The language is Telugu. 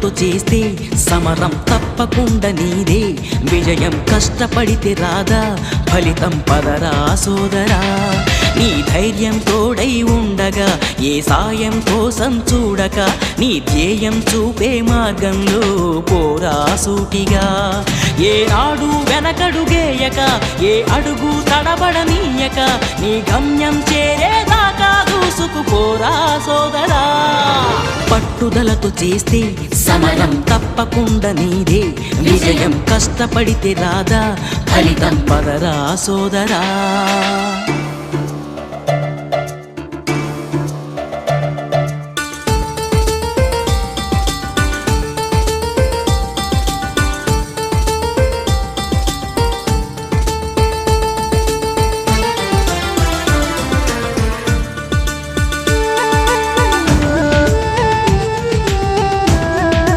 పట్టుదలతో చేస్తే సమరం తప్పకుండా నీదే. విజయం కష్టపడితే రాదా, ఫలితం పదరా సోదరా. నీ ధైర్యం తోడై ఉండగా ఏ సాయం కోసం చూడక, నీ ధ్యేయం చూపే మార్గంలో పోరా సూటిగా. ఏ నాడు వెనకడుగేయక, ఏ అడుగు తడబడనీయక, నీ గమ్యం చేరేదాకా దూసుకుపోరా సోదరా. పట్టుదలతో చేస్తే సమరం తప్పకుండా నీదే. విజయం కష్టపడితే రాదా, ఫలితం పదరా సోదరా.